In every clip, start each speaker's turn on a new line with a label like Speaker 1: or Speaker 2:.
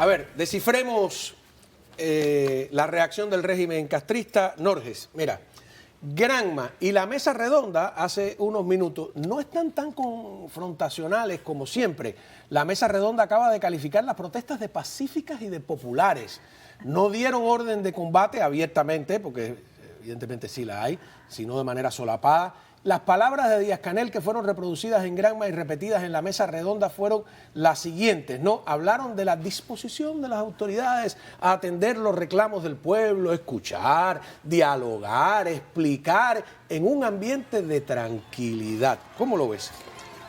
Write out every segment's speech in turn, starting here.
Speaker 1: A ver, descifremos la reacción del régimen castrista. Norges, mira, Granma y la mesa redonda hace unos minutos no están tan confrontacionales como siempre. La mesa redonda acaba de calificar las protestas de pacíficas y de populares. No dieron orden de combate abiertamente, porque evidentemente sí la hay, sino de manera solapada. Las palabras de Díaz-Canel que fueron reproducidas en Granma y repetidas en la mesa redonda fueron las siguientes, ¿no? Hablaron de la disposición de las autoridades a atender los reclamos del pueblo, escuchar, dialogar, explicar en un ambiente de tranquilidad. ¿Cómo lo ves?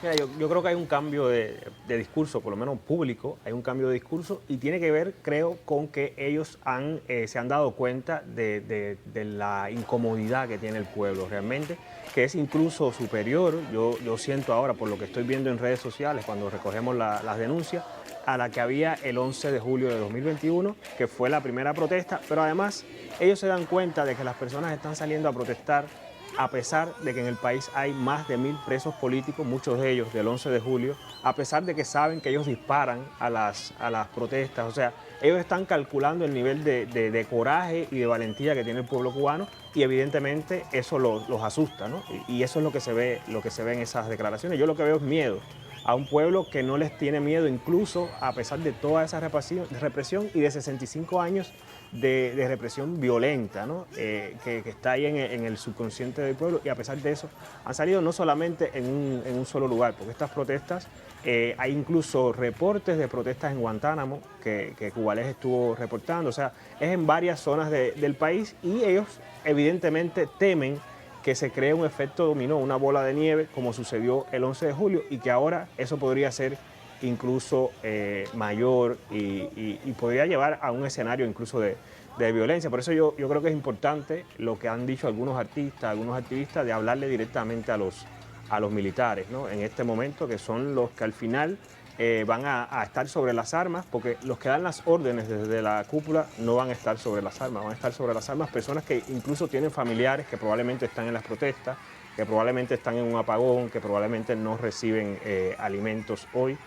Speaker 2: Mira, yo creo que hay un cambio de discurso, por lo menos público, hay un cambio de discurso y tiene que ver, creo, con que ellos se han dado cuenta de la incomodidad que tiene el pueblo realmente, que es incluso superior, yo siento ahora, por lo que estoy viendo en redes sociales, cuando recogemos las denuncias, a la que había el 11 de julio de 2021, que fue la primera protesta, pero además ellos se dan cuenta de que las personas están saliendo a protestar a pesar de que en el país hay más de 1000 presos políticos, muchos de ellos del 11 de julio, a pesar de que saben que ellos disparan a las protestas. O sea, ellos están calculando el nivel de coraje y de valentía que tiene el pueblo cubano y evidentemente eso los asusta, ¿no? Y eso es lo que se ve en esas declaraciones. Yo lo que veo es miedo a un pueblo que no les tiene miedo, incluso a pesar de toda esa represión y de 65 años de represión violenta, ¿no? Que está ahí en el subconsciente del pueblo, y a pesar de eso han salido no solamente en un solo lugar, porque estas protestas, hay incluso reportes de protestas en Guantánamo que Cubales estuvo reportando, o sea, es en varias zonas del país y ellos evidentemente temen que se cree un efecto dominó, una bola de nieve, como sucedió el 11 de julio y que ahora eso podría ser incluso mayor y podría llevar a un escenario incluso de violencia. Por eso yo creo que es importante lo que han dicho algunos artistas, algunos activistas, de hablarle directamente a los militares, ¿no? En este momento, que son los que al final van a estar sobre las armas, porque los que dan las órdenes desde la cúpula no van a estar sobre las armas, van a estar sobre las armas personas que incluso tienen familiares que probablemente están en las protestas, que probablemente están en un apagón, que probablemente no reciben alimentos hoy.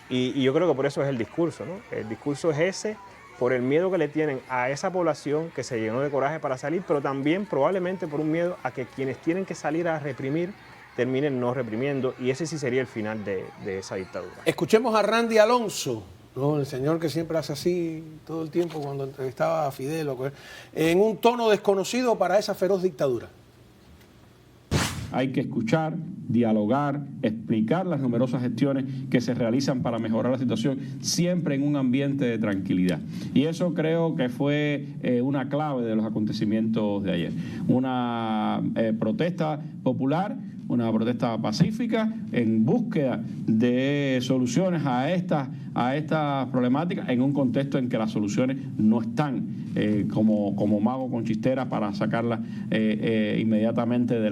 Speaker 2: Y yo creo que por eso es el discurso, ¿no? El discurso es ese, por el miedo que le tienen a esa población que se llenó de coraje para salir, pero también probablemente por un miedo a que quienes tienen que salir a reprimir terminen no reprimiendo, y ese sí sería el final de esa dictadura.
Speaker 1: Escuchemos a Randy Alonso, ¿no? El señor que siempre hace así todo el tiempo cuando entrevistaba a Fidel, en un tono desconocido para esa feroz dictadura.
Speaker 3: Hay que escuchar, dialogar, explicar las numerosas gestiones que se realizan para mejorar la situación, siempre en un ambiente de tranquilidad. Y eso creo que fue una clave de los acontecimientos de ayer. Una protesta popular, una protesta pacífica en búsqueda de soluciones a estas problemáticas, en un contexto en que las soluciones no están como mago con chistera para sacarlas inmediatamente de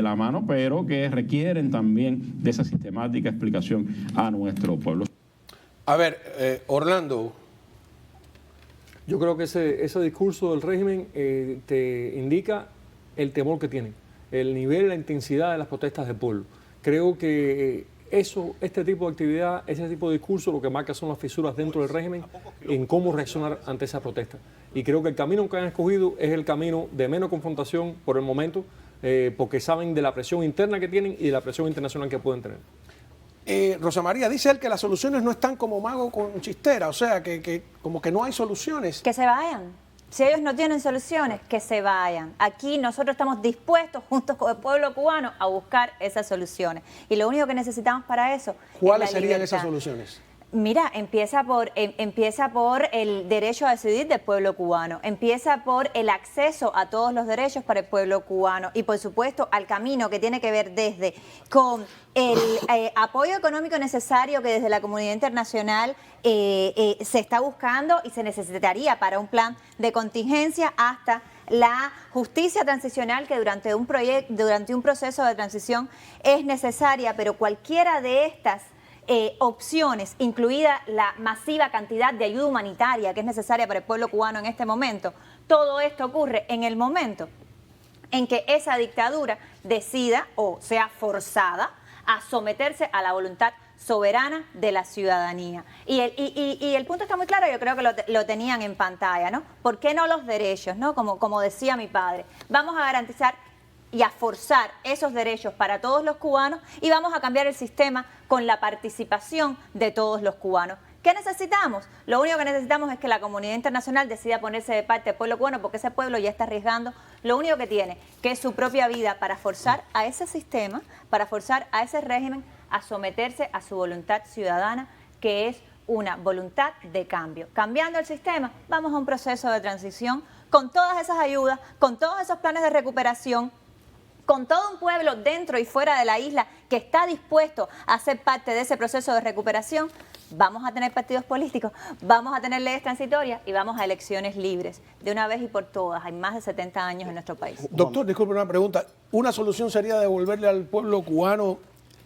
Speaker 3: la mano, pero que requieren también de esa sistemática explicación a nuestro pueblo.
Speaker 1: A ver, Orlando.
Speaker 4: Yo creo que ese discurso del régimen te indica el temor que tienen, el nivel y la intensidad de las protestas del pueblo. Creo que este tipo de actividad, ese tipo de discurso, lo que marca son las fisuras dentro del régimen en cómo reaccionar ante esa protesta. Y creo que el camino que han escogido es el camino de menos confrontación por el momento, porque saben de la presión interna que tienen y de la presión internacional que pueden tener.
Speaker 1: Rosa María, dice él que las soluciones no están como mago con chistera, o sea, que como que no hay soluciones.
Speaker 5: Que se vayan. Si ellos no tienen soluciones, que se vayan. Aquí nosotros estamos dispuestos, juntos con el pueblo cubano, a buscar esas soluciones. Y lo único que necesitamos para eso
Speaker 1: ¿Cuáles
Speaker 5: es la
Speaker 1: serían
Speaker 5: libertad.
Speaker 1: esas soluciones?
Speaker 5: Mira, empieza por el derecho a decidir del pueblo cubano, empieza por el acceso a todos los derechos para el pueblo cubano y, por supuesto, al camino que tiene que ver desde con el apoyo económico necesario que desde la comunidad internacional se está buscando y se necesitaría para un plan de contingencia, hasta la justicia transicional que durante un proceso de transición es necesaria, pero cualquiera de estas opciones, incluida la masiva cantidad de ayuda humanitaria que es necesaria para el pueblo cubano en este momento, todo esto ocurre en el momento en que esa dictadura decida o sea forzada a someterse a la voluntad soberana de la ciudadanía. Y el punto está muy claro, yo creo que lo tenían en pantalla, ¿no? ¿Por qué no los derechos, ¿no? Como decía mi padre, vamos a garantizar y a forzar esos derechos para todos los cubanos y vamos a cambiar el sistema con la participación de todos los cubanos. ¿Qué necesitamos? Lo único que necesitamos es que la comunidad internacional decida ponerse de parte del pueblo cubano, porque ese pueblo ya está arriesgando lo único que tiene, que es su propia vida, para forzar a ese sistema, para forzar a ese régimen a someterse a su voluntad ciudadana, que es una voluntad de cambio. Cambiando el sistema, vamos a un proceso de transición con todas esas ayudas, con todos esos planes de recuperación, con todo un pueblo dentro y fuera de la isla que está dispuesto a ser parte de ese proceso de recuperación. Vamos a tener partidos políticos, vamos a tener leyes transitorias y vamos a elecciones libres, de una vez y por todas. Hay más de 70 años en nuestro país.
Speaker 1: Doctor, disculpe una pregunta. ¿Una solución sería devolverle al pueblo cubano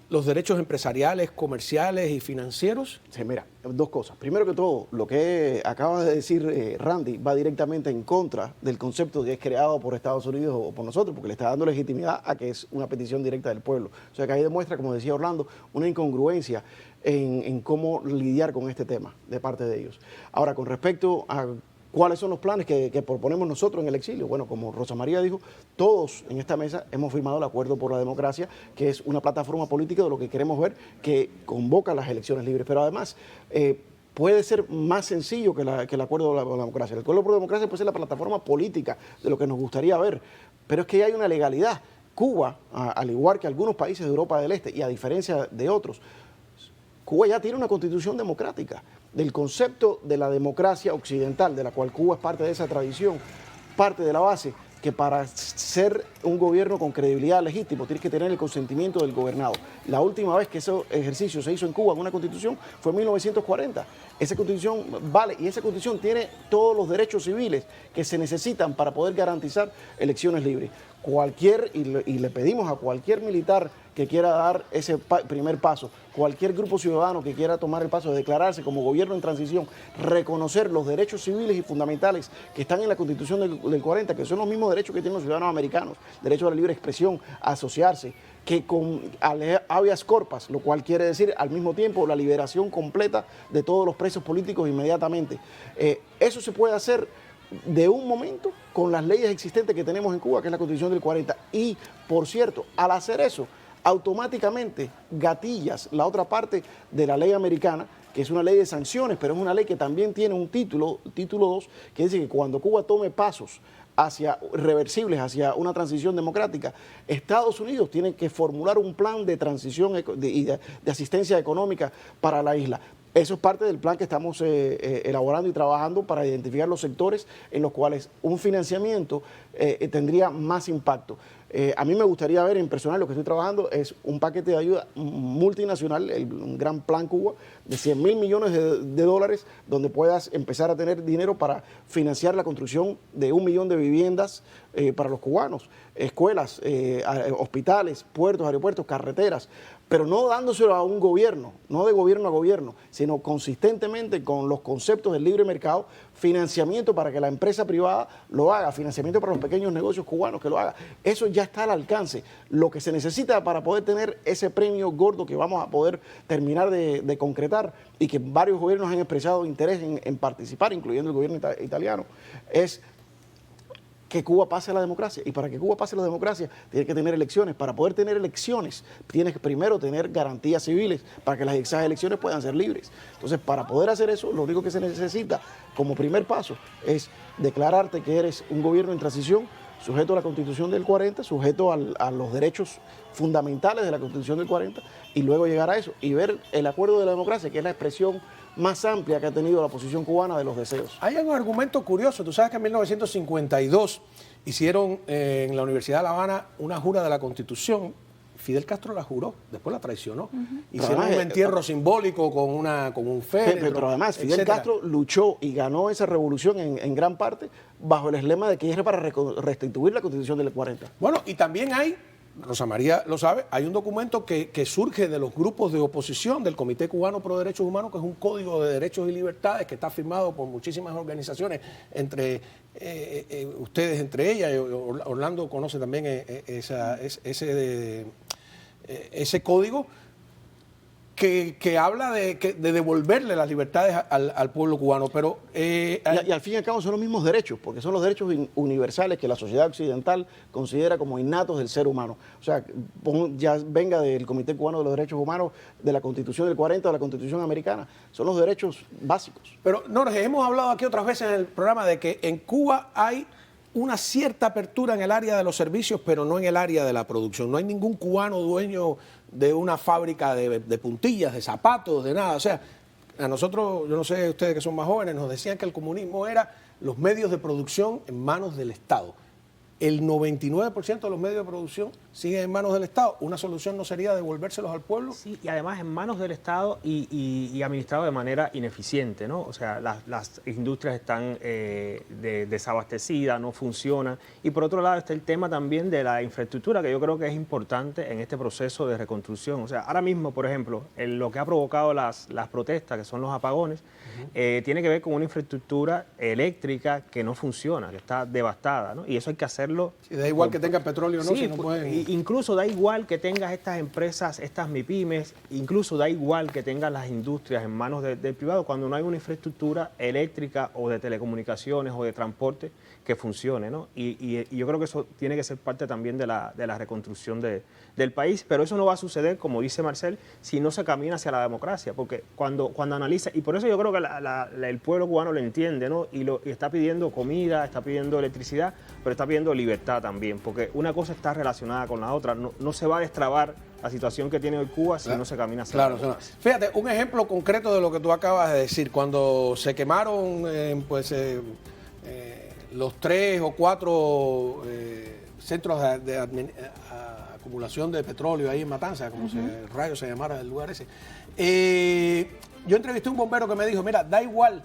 Speaker 1: los derechos empresariales, comerciales y financieros?
Speaker 6: Sí, mira, dos cosas. Primero que todo, lo que acaba de decir Randy va directamente en contra del concepto que es creado por Estados Unidos o por nosotros, porque le está dando legitimidad a que es una petición directa del pueblo. O sea que ahí demuestra, como decía Orlando, una incongruencia en cómo lidiar con este tema de parte de ellos. Ahora, con respecto a ¿cuáles son los planes que proponemos nosotros en el exilio? Bueno, como Rosa María dijo, todos en esta mesa hemos firmado el Acuerdo por la Democracia, que es una plataforma política de lo que queremos ver, que convoca las elecciones libres. Pero además, puede ser más sencillo que el Acuerdo por la Democracia. El Acuerdo por la Democracia puede ser la plataforma política de lo que nos gustaría ver, pero es que ya hay una legalidad. Cuba, al igual que algunos países de Europa del Este, y a diferencia de otros, Cuba ya tiene una constitución democrática. Del concepto de la democracia occidental, de la cual Cuba es parte de esa tradición, parte de la base que para ser un gobierno con credibilidad legítimo tienes que tener el consentimiento del gobernado. La última vez que ese ejercicio se hizo en Cuba en una constitución fue en 1940. Esa constitución vale y esa constitución tiene todos los derechos civiles que se necesitan para poder garantizar elecciones libres. Y le pedimos a cualquier militar que quiera dar ese primer paso, cualquier grupo ciudadano que quiera tomar el paso de declararse como gobierno en transición, reconocer los derechos civiles y fundamentales que están en la Constitución del 40, que son los mismos derechos que tienen los ciudadanos americanos, derecho a la libre expresión, a asociarse, que con habeas corpus, lo cual quiere decir al mismo tiempo la liberación completa de todos los presos políticos inmediatamente. Eso se puede hacer de un momento con las leyes existentes que tenemos en Cuba, que es la Constitución del 40. Y, por cierto, al hacer eso, automáticamente gatillas la otra parte de la ley americana, que es una ley de sanciones, pero es una ley que también tiene un título 2, que dice que cuando Cuba tome pasos reversibles hacia una transición democrática, Estados Unidos tiene que formular un plan de transición y de asistencia económica para la isla. Eso es parte del plan que estamos elaborando y trabajando para identificar los sectores en los cuales un financiamiento tendría más impacto. A mí me gustaría ver en personal, lo que estoy trabajando es un paquete de ayuda multinacional, un gran plan Cuba, de 100 mil millones de dólares, donde puedas empezar a tener dinero para financiar la construcción de 1 millón de viviendas para los cubanos, escuelas, hospitales, puertos, aeropuertos, carreteras, pero no dándoselo a un gobierno, no de gobierno a gobierno, sino consistentemente con los conceptos del libre mercado, financiamiento para que la empresa privada lo haga, financiamiento para los pequeños negocios cubanos que lo haga. Eso ya está al alcance. Lo que se necesita para poder tener ese premio gordo que vamos a poder terminar de concretar y que varios gobiernos han expresado interés en participar, incluyendo el gobierno italiano, es que Cuba pase a la democracia. Y para que Cuba pase a la democracia, tiene que tener elecciones. Para poder tener elecciones, tienes que primero tener garantías civiles para que esas elecciones puedan ser libres. Entonces, para poder hacer eso, lo único que se necesita como primer paso es declararte que eres un gobierno en transición, sujeto a la Constitución del 40, sujeto a los derechos fundamentales de la Constitución del 40, y luego llegar a eso y ver el acuerdo de la democracia, que es la expresión más amplia que ha tenido la posición cubana de los deseos.
Speaker 1: Hay un argumento curioso. Tú sabes que en 1952 hicieron en la Universidad de La Habana una jura de la Constitución. Fidel Castro la juró, después la traicionó. Hicieron un entierro simbólico con un féretro.
Speaker 6: Pero además, Fidel Castro luchó y ganó esa revolución en gran parte bajo el lema de que era para restituir la Constitución del 40.
Speaker 1: Bueno, y también hay, Rosa María lo sabe, hay un documento que surge de los grupos de oposición del Comité Cubano Pro Derechos Humanos, que es un código de derechos y libertades que está firmado por muchísimas organizaciones, entre ustedes entre ellas. Orlando conoce también ese código, que habla de devolverle las libertades al pueblo cubano, pero...
Speaker 6: Y al fin y al cabo son los mismos derechos, porque son los derechos universales que la sociedad occidental considera como innatos del ser humano. O sea, ya venga del Comité Cubano de los Derechos Humanos, de la Constitución del 40, de la Constitución americana, son los derechos básicos.
Speaker 1: Pero, Norge, hemos hablado aquí otras veces en el programa de que en Cuba hay una cierta apertura en el área de los servicios, pero no en el área de la producción. No hay ningún cubano dueño de una fábrica de puntillas, de zapatos, de nada. O sea, a nosotros, yo no sé, ustedes que son más jóvenes, nos decían que el comunismo era los medios de producción en manos del Estado. El 99% de los medios de producción siguen en manos del Estado. ¿Una solución no sería devolvérselos al pueblo?
Speaker 2: Sí, y además en manos del Estado y administrado de manera ineficiente, ¿no? O sea, las industrias están desabastecidas, no funcionan. Y por otro lado está el tema también de la infraestructura, que yo creo que es importante en este proceso de reconstrucción. O sea, ahora mismo, por ejemplo, lo que ha provocado las protestas, que son los apagones, tiene que ver con una infraestructura eléctrica que no funciona, que está devastada, ¿no? Y eso hay que hacerlo.
Speaker 1: Sí, da igual que tengan petróleo o no,
Speaker 2: Sí,
Speaker 1: si no pueden...
Speaker 2: incluso da igual que tengas estas empresas, estas MIPYMES, incluso da igual que tengas las industrias en manos del privado cuando no hay una infraestructura eléctrica o de telecomunicaciones o de transporte que funcione, ¿no? Y yo creo que eso tiene que ser parte también de la reconstrucción del país, pero eso no va a suceder, como dice Marcel, si no se camina hacia la democracia, porque cuando analiza, y por eso yo creo que el pueblo cubano lo entiende, ¿no? Y está pidiendo comida, está pidiendo electricidad, pero está pidiendo libertad también, porque una cosa está relacionada con la otra. No se va a destrabar la situación que tiene hoy Cuba si no se camina hacia la democracia.
Speaker 1: Fíjate, un ejemplo concreto de lo que tú acabas de decir. Cuando se quemaron los 3 o 4 centros de acumulación de petróleo ahí en Matanzas, como rayos se llamara el lugar ese, yo entrevisté a un bombero que me dijo, mira, da igual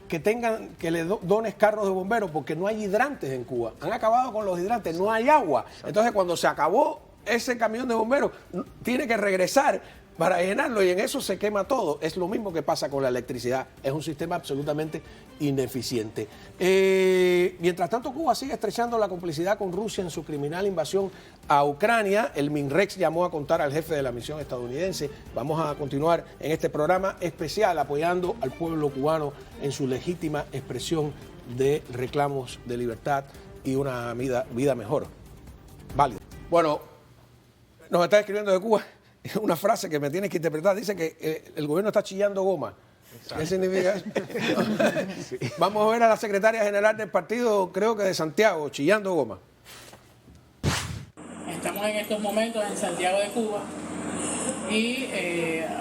Speaker 1: que le dones carros de bomberos porque no hay hidrantes en Cuba. Han acabado con los hidrantes, no hay agua. Entonces, cuando se acabó ese camión de bomberos, tiene que regresar para llenarlo y en eso se quema todo. Es lo mismo que pasa con la electricidad. Es un sistema absolutamente ineficiente. Mientras tanto, Cuba sigue estrechando la complicidad con Rusia en su criminal invasión a Ucrania. El MINREX llamó a contar al jefe de la misión estadounidense. Vamos a continuar en este programa especial apoyando al pueblo cubano en su legítima expresión de reclamos de libertad y una vida mejor. Válida. Bueno, nos está escribiendo de Cuba una frase que me tienes que interpretar. Dice que el gobierno está chillando goma. ¿Qué significa eso? Sí. Vamos a ver a la secretaria general del partido, creo que de Santiago, chillando goma.
Speaker 7: Estamos en estos momentos en Santiago de Cuba y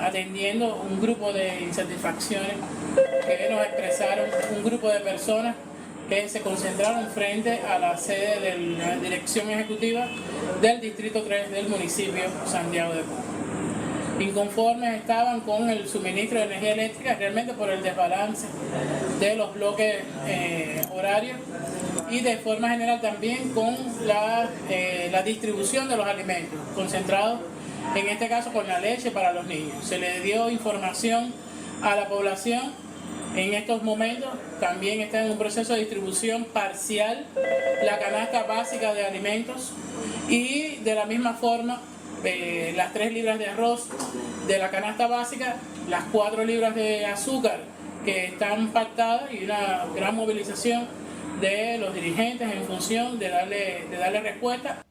Speaker 7: atendiendo un grupo de insatisfacciones que nos expresaron un grupo de personas que se concentraron frente a la sede de la Dirección Ejecutiva del Distrito 3 del municipio Santiago de Cuba. Inconformes estaban con el suministro de energía eléctrica, realmente por el desbalance de los bloques horarios y de forma general también con la distribución de los alimentos, concentrados en este caso con la leche para los niños. Se le dio información a la población. En estos momentos también está en un proceso de distribución parcial la canasta básica de alimentos y de la misma forma las 3 libras de arroz de la canasta básica, las 4 libras de azúcar que están pactadas y una gran movilización de los dirigentes en función de darle respuesta.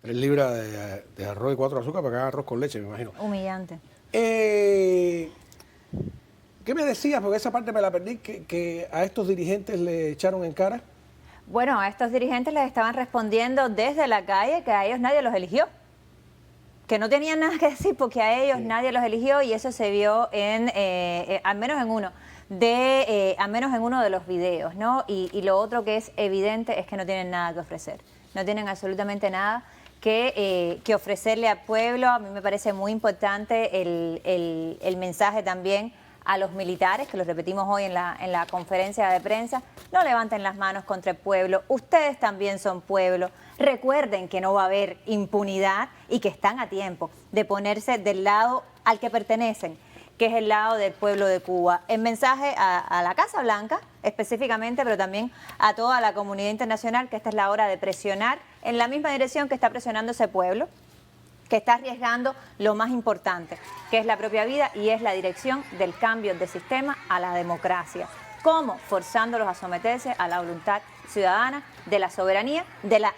Speaker 1: 3 libras de arroz y 4 de azúcar para que haga arroz con leche, me imagino.
Speaker 5: Humillante.
Speaker 1: ¿Qué me decías? Porque esa parte me la perdí, que a estos dirigentes le echaron en cara.
Speaker 5: Bueno, a estos dirigentes les estaban respondiendo desde la calle que a ellos nadie los eligió. Que no tenían nada que decir porque a ellos nadie los eligió y eso se vio al menos en uno de los videos, ¿no? Y lo otro que es evidente es que no tienen nada que ofrecer. No tienen absolutamente nada que ofrecerle al pueblo. A mí me parece muy importante el mensaje también a los militares, que lo repetimos hoy en la conferencia de prensa. No levanten las manos contra el pueblo, ustedes también son pueblo. Recuerden que no va a haber impunidad y que están a tiempo de ponerse del lado al que pertenecen, que es el lado del pueblo de Cuba. El mensaje a la Casa Blanca específicamente, pero también a toda la comunidad internacional, que esta es la hora de presionar en la misma dirección que está presionando ese pueblo, que está arriesgando lo más importante, que es la propia vida y es la dirección del cambio de sistema a la democracia. ¿Cómo? Forzándolos a someterse a la voluntad ciudadana de la soberanía,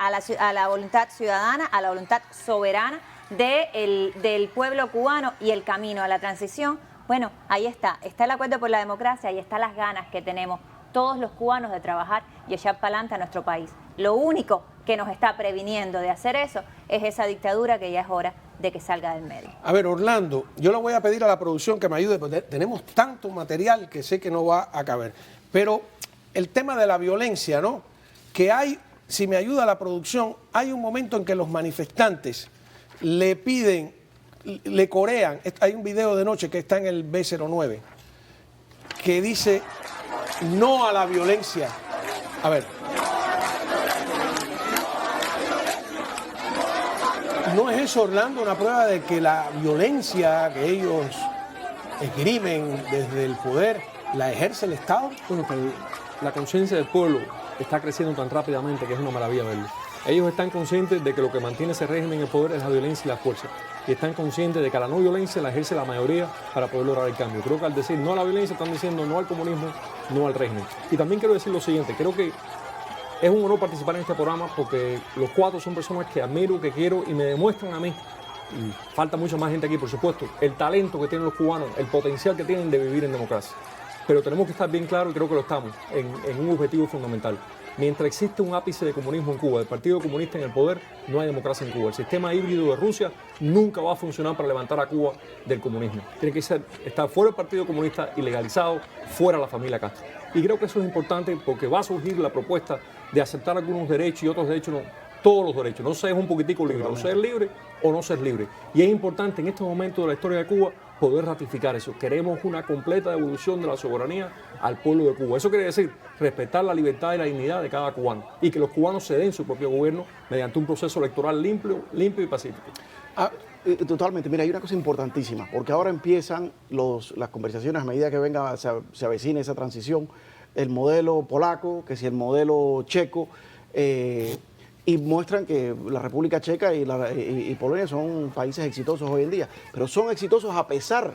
Speaker 5: a la voluntad ciudadana, a la voluntad soberana del pueblo cubano y el camino a la transición. Bueno, ahí está el acuerdo por la democracia, ahí están las ganas que tenemos todos los cubanos de trabajar y echar para adelante a nuestro país. Lo único que nos está previniendo de hacer eso es esa dictadura que ya es hora de que salga del medio.
Speaker 1: A ver, Orlando, yo le voy a pedir a la producción que me ayude, porque tenemos tanto material que sé que no va a caber. Pero el tema de la violencia, ¿no? Que hay, si me ayuda la producción, hay un momento en que los manifestantes le piden, le corean, hay un video de noche que está en el B09, que dice no a la violencia. A ver. ¿No es eso, Orlando, una prueba de que la violencia que ellos esgrimen desde el poder la ejerce el Estado?
Speaker 4: Bueno, pero la conciencia del pueblo está creciendo tan rápidamente que es una maravilla verlo. Ellos están conscientes de que lo que mantiene ese régimen en el poder es la violencia y la fuerza. Y están conscientes de que la no violencia la ejerce la mayoría para poder lograr el cambio. Creo que al decir no a la violencia están diciendo no al comunismo, no al régimen. Y también quiero decir lo siguiente, creo que es un honor participar en este programa porque los cuatro son personas que admiro, que quiero y me demuestran a mí, y falta mucha más gente aquí por supuesto, el talento que tienen los cubanos, el potencial que tienen de vivir en democracia. Pero tenemos que estar bien claros, y creo que lo estamos, en un objetivo fundamental. Mientras existe un ápice de comunismo en Cuba, el Partido Comunista en el poder, no hay democracia en Cuba. El sistema híbrido de Rusia nunca va a funcionar para levantar a Cuba del comunismo. Tiene que estar fuera del Partido Comunista y legalizado, fuera la familia Castro. Y creo que eso es importante porque va a surgir la propuesta de aceptar algunos derechos y otros derechos no. Todos los derechos, no ser un poquitico libre, o ser libre o no ser libre. Y es importante en este momento de la historia de Cuba poder ratificar eso. Queremos una completa devolución de la soberanía al pueblo de Cuba. Eso quiere decir respetar la libertad y la dignidad de cada cubano y que los cubanos se den su propio gobierno mediante un proceso electoral limpio y pacífico.
Speaker 6: Totalmente. Mira, hay una cosa importantísima, porque ahora empiezan las conversaciones a medida que venga, se avecine esa transición, el modelo polaco, que si el modelo checo, y muestran que la República Checa y Polonia son países exitosos hoy en día, pero son exitosos a pesar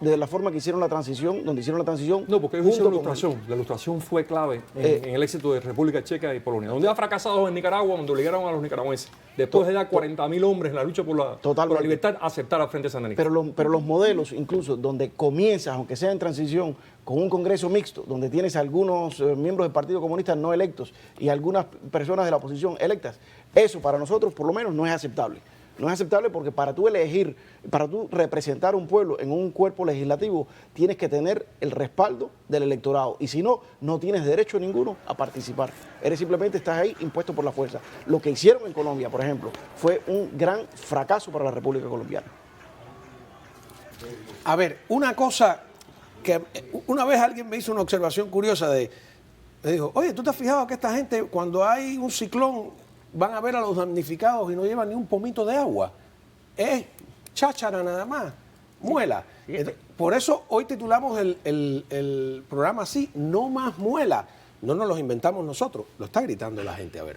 Speaker 6: de la forma que hicieron la transición, donde hicieron la transición.
Speaker 4: No, porque ellos hicieron la ilustración. La ilustración fue clave en el éxito de República Checa y Polonia. Donde ha fracasado en Nicaragua, donde obligaron a los nicaragüenses, después de dar 40.000 hombres en la lucha por la libertad, a aceptar al Frente Sandinista.
Speaker 6: Pero los modelos, incluso donde comienzas, aunque sea en transición, con un Congreso mixto, donde tienes algunos miembros del Partido Comunista no electos y algunas personas de la oposición electas, eso para nosotros por lo menos no es aceptable. No es aceptable porque para tú elegir, para tú representar un pueblo en un cuerpo legislativo, tienes que tener el respaldo del electorado. Y si no, no tienes derecho ninguno a participar. Simplemente estás ahí impuesto por la fuerza. Lo que hicieron en Colombia, por ejemplo, fue un gran fracaso para la República Colombiana.
Speaker 1: A ver, una cosa que una vez alguien me hizo una observación curiosa me dijo, oye, ¿tú te has fijado que esta gente cuando hay un ciclón van a ver a los damnificados y no llevan ni un pomito de agua? Es cháchara nada más, muela. Por eso hoy titulamos el programa así, No Más Muela. No nos los inventamos nosotros, lo está gritando la gente, a ver.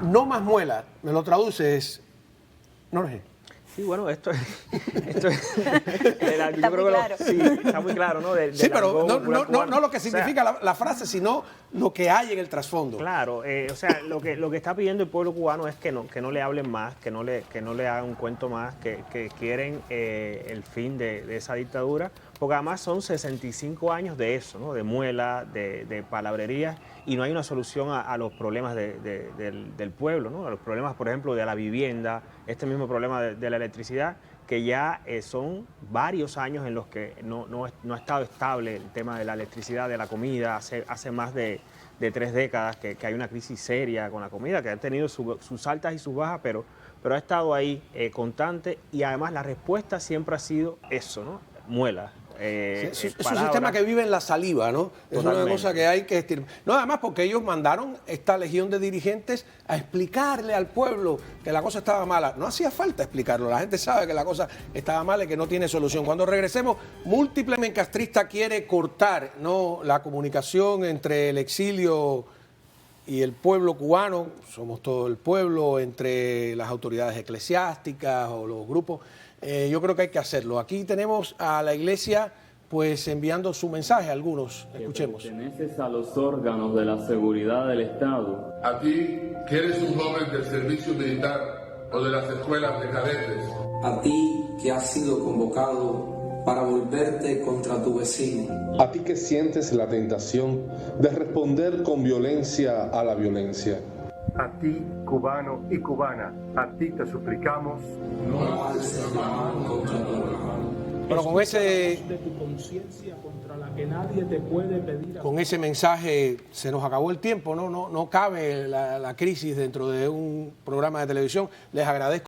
Speaker 1: No más muela, me lo traduces, Norge.
Speaker 2: Sí, bueno, esto es yo
Speaker 5: Está
Speaker 2: creo
Speaker 5: muy
Speaker 2: que
Speaker 5: claro.
Speaker 2: sí, está muy claro, ¿no?
Speaker 1: Sí, pero no lo que significa la frase, sino lo que hay en el trasfondo.
Speaker 2: Claro, o sea, lo que está pidiendo el pueblo cubano es que no le hablen más, que no le hagan un cuento más, que quieren el fin de esa dictadura, porque además son 65 años de eso, ¿no? De muela, de palabrerías, y no hay una solución a los problemas del pueblo, ¿no? A los problemas, por ejemplo, de la vivienda, este mismo problema de la electricidad, que ya son varios años en los que no ha estado estable el tema de la electricidad, de la comida, hace más de 3 décadas que hay una crisis seria con la comida, que han tenido sus altas y sus bajas, pero ha estado ahí constante, y además la respuesta siempre ha sido eso, ¿no? Muela,
Speaker 1: Es un
Speaker 2: palabras.
Speaker 1: sistema que vive en la saliva, ¿no? Es una
Speaker 2: Totalmente.
Speaker 1: cosa que hay que estirpar. No, además porque ellos mandaron esta legión de dirigentes a explicarle al pueblo que la cosa estaba mala. No hacía falta explicarlo, la gente sabe que la cosa estaba mala y que no tiene solución. Cuando regresemos, Múltiple Mencastrista quiere cortar, ¿no?, la comunicación entre el exilio y el pueblo cubano, somos todo el pueblo, entre las autoridades eclesiásticas o los grupos. Yo creo que hay que hacerlo. Aquí tenemos a la iglesia pues enviando su mensaje a algunos. Escuchemos.
Speaker 8: Perteneces a los órganos de la seguridad del Estado.
Speaker 9: A ti, que eres un joven del servicio militar o de las escuelas de cadetes.
Speaker 10: A ti que has sido convocado para volverte contra tu vecino.
Speaker 11: A ti que sientes la tentación de responder con violencia a la violencia.
Speaker 12: A ti, cubano y cubana, a ti te suplicamos.
Speaker 10: No alces la mano contra tu hermano.
Speaker 1: Pero con ese,
Speaker 13: de tu conciencia contra la que nadie te puede pedir.
Speaker 1: con ese mensaje se nos acabó el tiempo, no cabe la crisis dentro de un programa de televisión. Les agradezco.